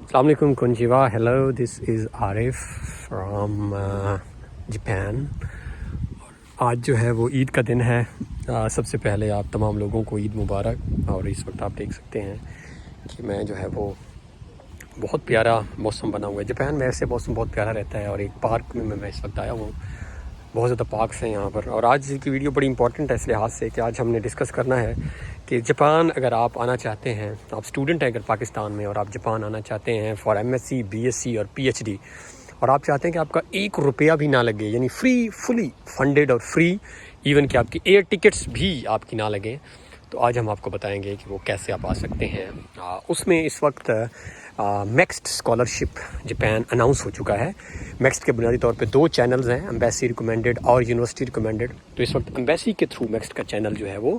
السلام علیکم کنجیوا. Hello, this is Arif from Japan. آج جو ہے وہ عید کا دن ہے. سب سے پہلے آپ تمام لوگوں کو عید مبارک. اور اس وقت آپ دیکھ سکتے ہیں کہ میں جو ہے وہ بہت پیارا موسم بنا ہوا ہے. جاپان میں ایسے موسم بہت پیارا رہتا ہے. اور ایک پارک میں اس وقت آیا ہوں. بہت زیادہ پارکس ہیں یہاں پر. اور آج کی ویڈیو بڑی امپورٹنٹ ہے اس لحاظ سے کہ آج ہم نے ڈسکس کرنا ہے کہ جاپان اگر آپ آنا چاہتے ہیں, آپ اسٹوڈنٹ ہیں اگر پاکستان میں اور آپ جاپان آنا چاہتے ہیں for M S C, B S C اور پی ایچ ڈی, اور آپ چاہتے ہیں کہ آپ کا 1 روپیہ بھی نہ لگے, یعنی فلی فنڈیڈ اور فری, ایون کہ آپ کی ایئر ٹکٹس بھی آپ کی نہ لگیں, تو آج ہم آپ کو بتائیں گے کہ وہ کیسے آپ آ سکتے ہیں. اس میں اس وقت میکسڈ اسکالرشپ جاپان اناؤنس ہو چکا ہے. میکسڈ کے بنیادی طور پہ 2 چینلز ہیں, ایمبیسی ریکمینڈڈ اور یونیورسٹی ریکمینڈڈ. تو اس وقت ایمبیسی کے تھرو میکسڈ کا چینل جو ہے وہ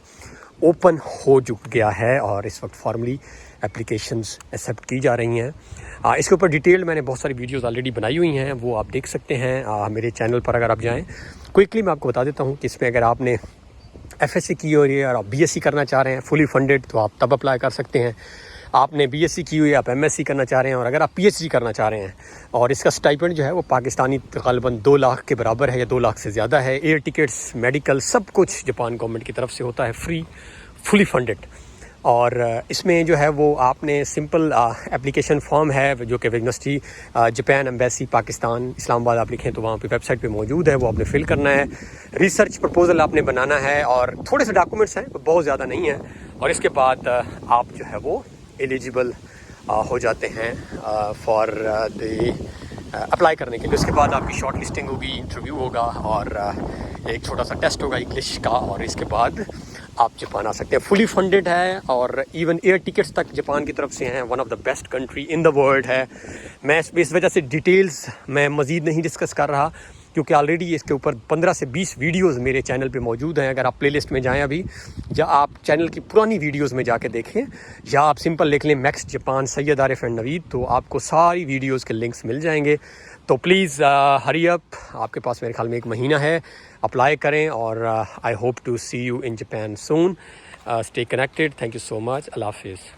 اوپن ہو گیا ہے اور اس وقت فارملی اپلیکیشنز ایکسیپٹ کی جا رہی ہیں. اس کے اوپر ڈیٹیل میں نے بہت ساری ویڈیوز آلریڈی بنائی ہوئی ہیں, وہ آپ دیکھ سکتے ہیں میرے چینل پر. اگر آپ جائیں, کوئکلی میں آپ کو بتا دیتا ہوں کہ اس میں اگر آپ نے ایف ایس سی کی ہوئی ہے اور آپ بی ایس سی کرنا چاہ رہے ہیں فلی فنڈیڈ, تو آپ تب اپلائی کر سکتے ہیں. آپ نے بی ایس سی کی ہوئی ہے, آپ ایم ایس سی کرنا چاہ رہے ہیں, اور اگر آپ پی ایچ ڈی کرنا چاہ رہے ہیں, اور اس کا اسٹائپنڈ جو ہے وہ پاکستانی غالباً 2 لاکھ کے برابر ہے یا 2 لاکھ سے زیادہ ہے. ایئر ٹکٹس, میڈیکل, سب کچھ جاپان گورنمنٹ کی طرف سے ہوتا ہے فری, فلی فنڈیڈ. اور اس میں جو ہے وہ آپ نے سمپل اپلیکیشن فارم ہے جو کہ یونیورسٹی جاپان ایمبیسی پاکستان اسلام آباد آپ لکھیں تو وہاں پہ ویب سائٹ پہ موجود ہے, وہ آپ نے فل کرنا ہے. ریسرچ پرپوزل آپ نے بنانا ہے اور تھوڑے سے ڈاکومنٹس ہیں, بہت زیادہ نہیں ہیں. اور اس کے بعد آپ جو ہے وہ ایلیجیبل ہو جاتے ہیں فار دی اپلائی کرنے کے لیے. اس کے بعد آپ کی شارٹ لسٹنگ ہوگی, انٹرویو ہوگا اور ایک چھوٹا سا ٹیسٹ ہوگا انگلش کا, اور اس کے بعد آپ جاپان آ سکتے ہیں. فلی فنڈیڈ ہے اور ایون ایئر ٹکٹس تک جاپان کی طرف سے ہیں. One of the best country in the world ہے. میں اس وجہ سے ڈیٹیلز میں مزید نہیں ڈسکس کر رہا کیونکہ آلریڈی اس کے اوپر 15 سے 20 ویڈیوز میرے چینل پہ موجود ہیں. اگر آپ پلے لسٹ میں جائیں ابھی, یا آپ چینل کی پرانی ویڈیوز میں جا کے دیکھیں, یا آپ سمپل لکھ لیں Max Japan Syed Arif and Naveed, تو آپ کو ساری ویڈیوز کے لنکس مل جائیں گے. تو پلیز ہری اپ, آپ کے پاس میرے خیال میں 1 مہینہ ہے, اپلائی کریں. اور I hope to see you in Japan soon. Stay connected. Thank you so much. اللہ حافظ.